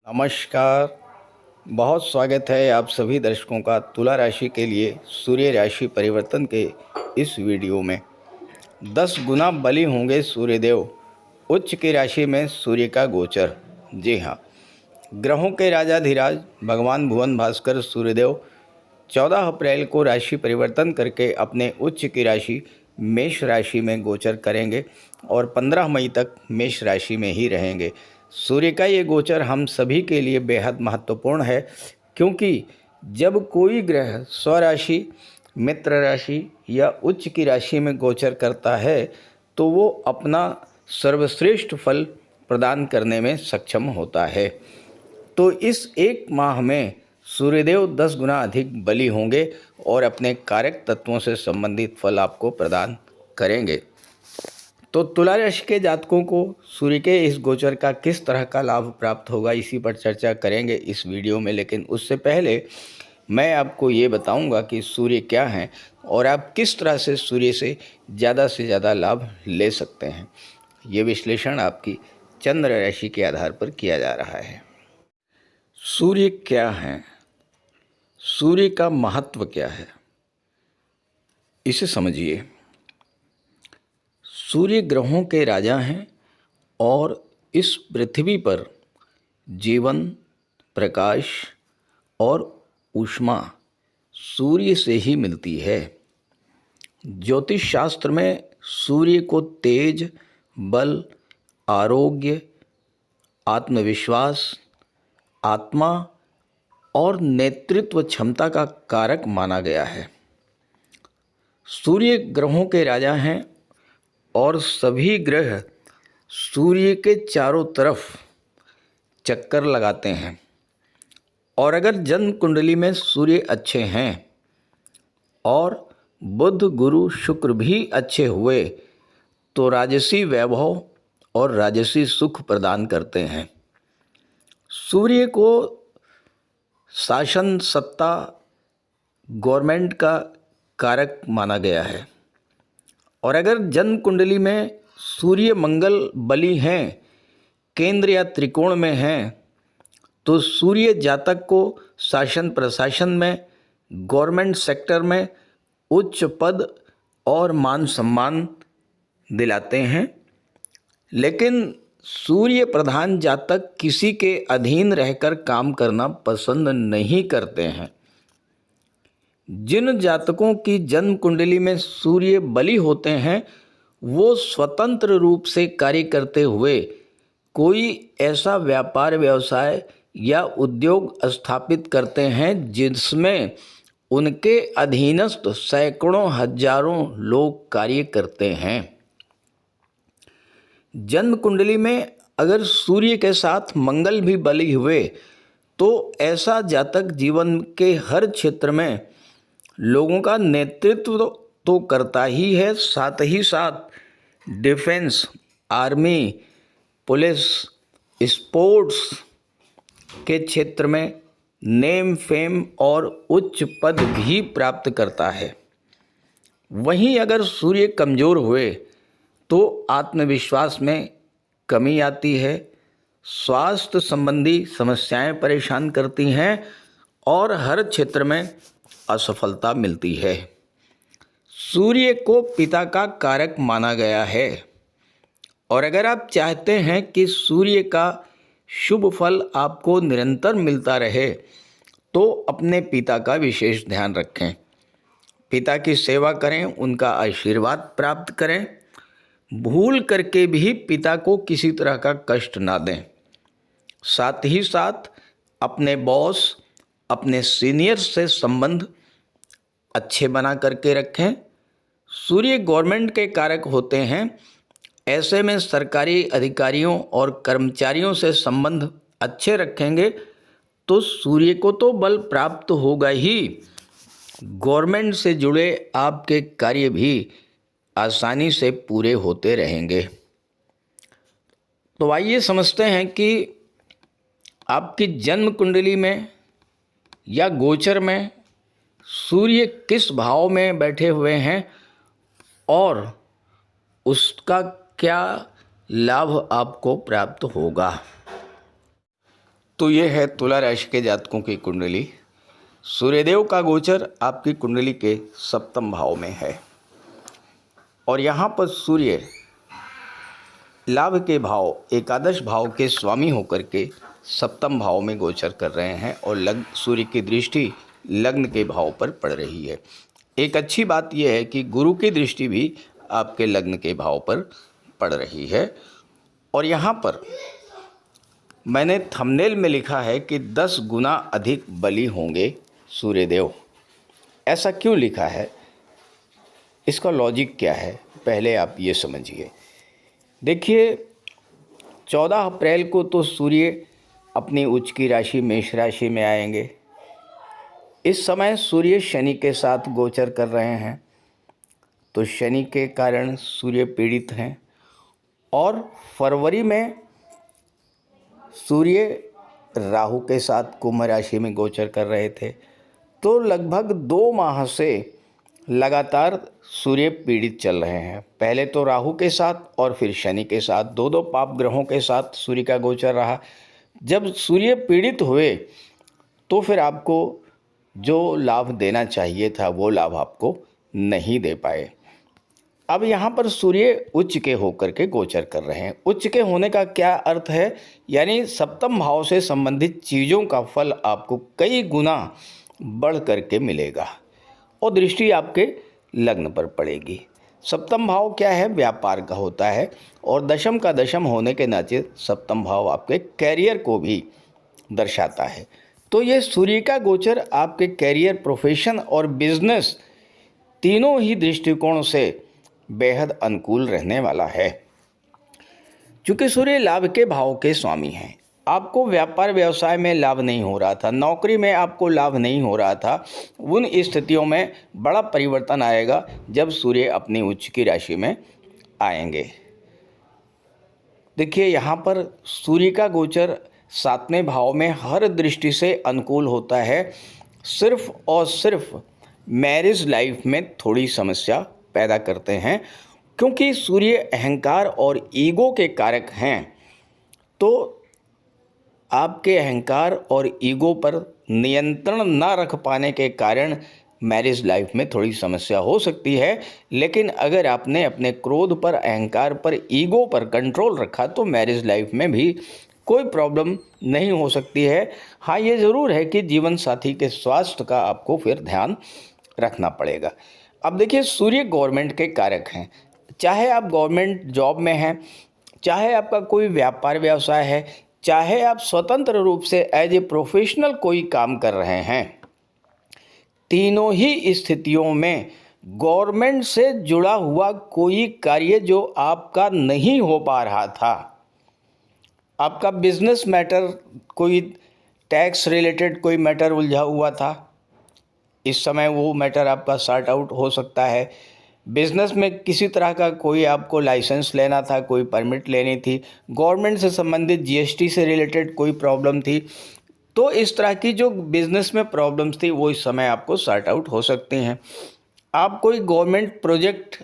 नमस्कार। बहुत स्वागत है आप सभी दर्शकों का तुला राशि के लिए सूर्य राशि परिवर्तन के इस वीडियो में। 10 गुना बली होंगे सूर्यदेव, उच्च की राशि में सूर्य का गोचर। जी हाँ, ग्रहों के राजाधिराज भगवान भुवन भास्कर सूर्यदेव 14 अप्रैल को राशि परिवर्तन करके अपने उच्च की राशि मेष राशि में गोचर करेंगे और 15 मई तक मेष राशि में ही रहेंगे। सूर्य का ये गोचर हम सभी के लिए बेहद महत्वपूर्ण है, क्योंकि जब कोई ग्रह स्वराशि, मित्र राशि या उच्च की राशि में गोचर करता है तो वो अपना सर्वश्रेष्ठ फल प्रदान करने में सक्षम होता है। तो इस एक माह में सूर्यदेव 10 गुना अधिक बली होंगे और अपने कारक तत्वों से संबंधित फल आपको प्रदान करेंगे। तो तुला राशि के जातकों को सूर्य के इस गोचर का किस तरह का लाभ प्राप्त होगा, इसी पर चर्चा करेंगे इस वीडियो में। लेकिन उससे पहले मैं आपको ये बताऊंगा कि सूर्य क्या है और आप किस तरह से सूर्य से ज़्यादा लाभ ले सकते हैं। ये विश्लेषण आपकी चंद्र राशि के आधार पर किया जा रहा है। सूर्य क्या है, सूर्य का महत्व क्या है, इसे समझिए। सूर्य ग्रहों के राजा हैं और इस पृथ्वी पर जीवन, प्रकाश और ऊष्मा सूर्य से ही मिलती है। ज्योतिष शास्त्र में सूर्य को तेज, बल, आरोग्य, आत्मविश्वास, आत्मा और नेतृत्व क्षमता का कारक माना गया है। सूर्य ग्रहों के राजा हैं और सभी ग्रह सूर्य के चारों तरफ चक्कर लगाते हैं। और अगर जन्म कुंडली में सूर्य अच्छे हैं और बुध, गुरु, शुक्र भी अच्छे हुए तो राजसी वैभव और राजसी सुख प्रदान करते हैं। सूर्य को शासन, सत्ता, गवर्नमेंट का कारक माना गया है। और अगर जन्म कुंडली में सूर्य मंगल बली हैं, केंद्र या त्रिकोण में हैं, तो सूर्य जातक को शासन प्रशासन में, गवर्नमेंट सेक्टर में उच्च पद और मान सम्मान दिलाते हैं। लेकिन सूर्य प्रधान जातक किसी के अधीन रहकर काम करना पसंद नहीं करते हैं। जिन जातकों की जन्म कुंडली में सूर्य बली होते हैं वो स्वतंत्र रूप से कार्य करते हुए कोई ऐसा व्यापार, व्यवसाय या उद्योग स्थापित करते हैं जिसमें उनके अधीनस्थ सैकड़ों हजारों लोग कार्य करते हैं। जन्म कुंडली में अगर सूर्य के साथ मंगल भी बली हुए तो ऐसा जातक जीवन के हर क्षेत्र में लोगों का नेतृत्व तो करता ही है, साथ ही साथ डिफेंस, आर्मी, पुलिस, स्पोर्ट्स के क्षेत्र में नेम, फेम और उच्च पद भी प्राप्त करता है। वहीं अगर सूर्य कमज़ोर हुए तो आत्मविश्वास में कमी आती है, स्वास्थ्य संबंधी समस्याएं परेशान करती हैं और हर क्षेत्र में असफलता मिलती है। सूर्य को पिता का कारक माना गया है और अगर आप चाहते हैं कि सूर्य का शुभ फल आपको निरंतर मिलता रहे तो अपने पिता का विशेष ध्यान रखें। पिता की सेवा करें, उनका आशीर्वाद प्राप्त करें। भूल करके भी पिता को किसी तरह का कष्ट ना दें। साथ ही साथ अपने बॉस, अपने सीनियर से संबंध अच्छे बना करके रखें। सूर्य गवर्नमेंट के कारक होते हैं, ऐसे में सरकारी अधिकारियों और कर्मचारियों से संबंध अच्छे रखेंगे तो सूर्य को तो बल प्राप्त होगा ही, गवर्नमेंट से जुड़े आपके कार्य भी आसानी से पूरे होते रहेंगे। तो आइए समझते हैं कि आपकी जन्म कुंडली में या गोचर में सूर्य किस भाव में बैठे हुए हैं और उसका क्या लाभ आपको प्राप्त होगा। तो ये है तुला राशि के जातकों की कुंडली। सूर्यदेव का गोचर आपकी कुंडली के सप्तम भाव में है और यहाँ पर सूर्य लाभ के भाव एकादश भाव के स्वामी होकर के सप्तम भाव में गोचर कर रहे हैं और सूर्य की दृष्टि लग्न के भाव पर पड़ रही है। एक अच्छी बात यह है कि गुरु की दृष्टि भी आपके लग्न के भाव पर पड़ रही है और यहाँ पर मैंने थंबनेल में लिखा है कि 10 गुना अधिक बली होंगे सूर्यदेव। ऐसा क्यों लिखा है, इसका लॉजिक क्या है, पहले आप ये समझिए। देखिए 14 अप्रैल को तो सूर्य अपनी उच्च की राशि मेष राशि में आएंगे। इस समय सूर्य शनि के साथ गोचर कर रहे हैं, तो शनि के कारण सूर्य पीड़ित हैं। और फरवरी में सूर्य राहु के साथ कुंभ राशि में गोचर कर रहे थे, तो लगभग 2 माह से लगातार सूर्य पीड़ित चल रहे हैं। पहले तो राहु के साथ और फिर शनि के साथ, दो पाप ग्रहों के साथ सूर्य का गोचर रहा। जब सूर्य पीड़ित हुए तो फिर आपको जो लाभ देना चाहिए था वो लाभ आपको नहीं दे पाए। अब यहाँ पर सूर्य उच्च के होकर के गोचर कर रहे हैं। उच्च के होने का क्या अर्थ है, यानी सप्तम भाव से संबंधित चीज़ों का फल आपको कई गुना बढ़ करके मिलेगा और दृष्टि आपके लग्न पर पड़ेगी। सप्तम भाव क्या है, व्यापार का होता है और दशम का दशम होने के नाते सप्तम भाव आपके कैरियर को भी दर्शाता है। तो ये सूर्य का गोचर आपके कैरियर, प्रोफेशन और बिजनेस तीनों ही दृष्टिकोण से बेहद अनुकूल रहने वाला है। चूँकि सूर्य लाभ के भाव के स्वामी हैं, आपको व्यापार व्यवसाय में लाभ नहीं हो रहा था, नौकरी में आपको लाभ नहीं हो रहा था, उन स्थितियों में बड़ा परिवर्तन आएगा जब सूर्य अपनी उच्च की राशि में आएंगे। देखिए यहाँ पर सूर्य का गोचर 7वें भाव में हर दृष्टि से अनुकूल होता है। सिर्फ और सिर्फ मैरिज लाइफ में थोड़ी समस्या पैदा करते हैं, क्योंकि सूर्य अहंकार और ईगो के कारक हैं। तो आपके अहंकार और ईगो पर नियंत्रण न रख पाने के कारण मैरिज लाइफ में थोड़ी समस्या हो सकती है, लेकिन अगर आपने अपने क्रोध पर, अहंकार पर, ईगो पर कंट्रोल रखा तो मैरिज लाइफ में भी कोई प्रॉब्लम नहीं हो सकती है। हाँ, ये ज़रूर है कि जीवन साथी के स्वास्थ्य का आपको फिर ध्यान रखना पड़ेगा। अब देखिए सूर्य गवर्नमेंट के कारक हैं, चाहे आप गवर्नमेंट जॉब में हैं, चाहे आपका कोई व्यापार व्यवसाय है, चाहे आप स्वतंत्र रूप से एज ए प्रोफेशनल कोई काम कर रहे हैं, तीनों ही स्थितियों में गवर्नमेंट से जुड़ा हुआ कोई कार्य जो आपका नहीं हो पा रहा था, आपका बिजनेस मैटर, कोई टैक्स रिलेटेड कोई मैटर उलझा हुआ था, इस समय वो मैटर आपका सॉर्ट आउट हो सकता है। बिज़नेस में किसी तरह का कोई आपको लाइसेंस लेना था, कोई परमिट लेनी थी, गवर्नमेंट से संबंधित जीएसटी से रिलेटेड कोई प्रॉब्लम थी, तो इस तरह की जो बिज़नेस में प्रॉब्लम्स थी वो इस समय आपको सॉर्ट आउट हो सकती हैं। आप कोई गवर्नमेंट प्रोजेक्ट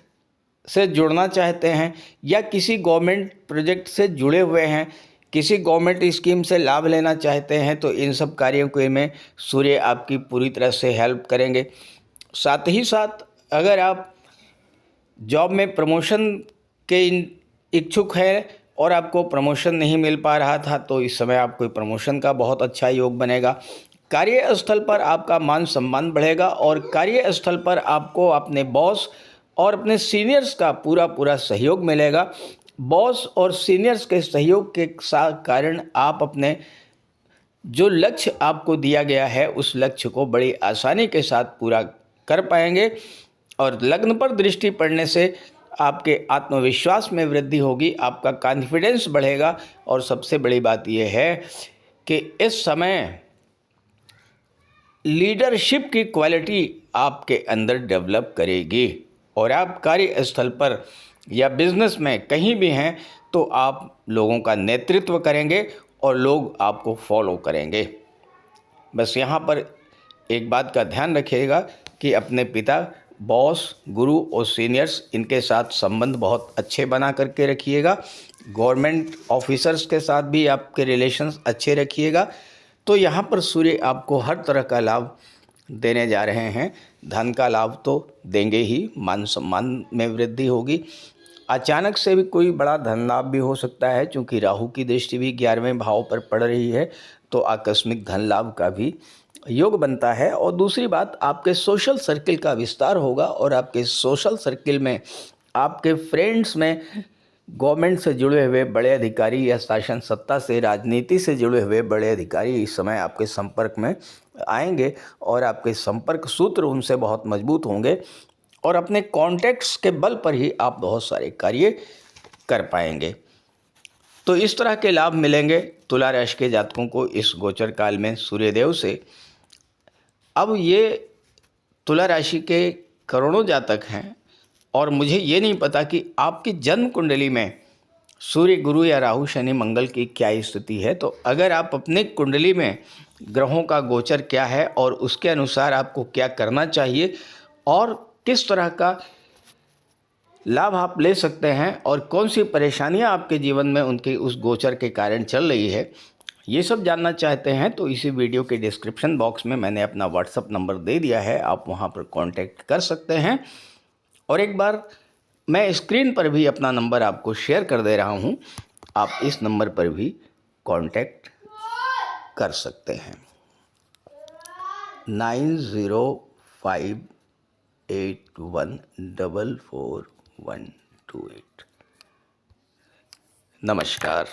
से जुड़ना चाहते हैं या किसी गवर्नमेंट प्रोजेक्ट से जुड़े हुए हैं, किसी गवर्नमेंट स्कीम से लाभ लेना चाहते हैं, तो इन सब कार्यों के में सूर्य आपकी पूरी तरह से हेल्प करेंगे। साथ ही साथ अगर आप जॉब में प्रमोशन के इच्छुक हैं और आपको प्रमोशन नहीं मिल पा रहा था, तो इस समय आपको प्रमोशन का बहुत अच्छा योग बनेगा। कार्यस्थल पर आपका मान सम्मान बढ़ेगा और कार्यस्थल पर आपको अपने बॉस और अपने सीनियर्स का पूरा सहयोग मिलेगा। बॉस और सीनियर्स के सहयोग के साथ कारण आप अपने जो लक्ष्य आपको दिया गया है उस लक्ष्य को बड़ी आसानी के साथ पूरा कर पाएंगे और लग्न पर दृष्टि पड़ने से आपके आत्मविश्वास में वृद्धि होगी, आपका कॉन्फिडेंस बढ़ेगा और सबसे बड़ी बात यह है कि इस समय लीडरशिप की क्वालिटी आपके अंदर डेवलप करेगी और आप कार्यस्थल पर या बिजनेस में कहीं भी हैं तो आप लोगों का नेतृत्व करेंगे और लोग आपको फॉलो करेंगे। बस यहाँ पर एक बात का ध्यान रखिएगा कि अपने पिता, बॉस, गुरु और सीनियर्स, इनके साथ संबंध बहुत अच्छे बना करके रखिएगा। गवर्नमेंट ऑफिसर्स के साथ भी आपके रिलेशंस अच्छे रखिएगा। तो यहाँ पर सूर्य आपको हर तरह का लाभ देने जा रहे हैं। धन का लाभ तो देंगे ही, मान सम्मान में वृद्धि होगी, अचानक से भी कोई बड़ा धन लाभ भी हो सकता है, क्योंकि राहु की दृष्टि भी 11वें भाव पर पड़ रही है, तो आकस्मिक धन लाभ का भी योग बनता है। और दूसरी बात, आपके सोशल सर्किल का विस्तार होगा और आपके सोशल सर्किल में, आपके फ्रेंड्स में गवर्नमेंट से जुड़े हुए बड़े अधिकारी या शासन सत्ता से, राजनीति से जुड़े हुए बड़े अधिकारी इस समय आपके संपर्क में आएंगे और आपके संपर्क सूत्र उनसे बहुत मजबूत होंगे और अपने कॉन्टैक्ट्स के बल पर ही आप बहुत सारे कार्य कर पाएंगे। तो इस तरह के लाभ मिलेंगे तुला राशि के जातकों को इस गोचर काल में सूर्यदेव से। अब ये तुला राशि के करोड़ों जातक हैं और मुझे ये नहीं पता कि आपकी जन्म कुंडली में सूर्य, गुरु या राहु, शनि, मंगल की क्या स्थिति है। तो अगर आप अपने कुंडली में ग्रहों का गोचर क्या है और उसके अनुसार आपको क्या करना चाहिए और किस तरह का लाभ आप ले सकते हैं और कौन सी परेशानियां आपके जीवन में उनके उस गोचर के कारण चल रही है, ये सब जानना चाहते हैं तो इसी वीडियो के डिस्क्रिप्शन बॉक्स में मैंने अपना व्हाट्सअप नंबर दे दिया है, आप वहां पर कांटेक्ट कर सकते हैं। और एक बार मैं स्क्रीन पर भी अपना नंबर आपको शेयर कर दे रहा हूं, आप इस नंबर पर भी कांटेक्ट कर सकते हैं। 9058144128। नमस्कार।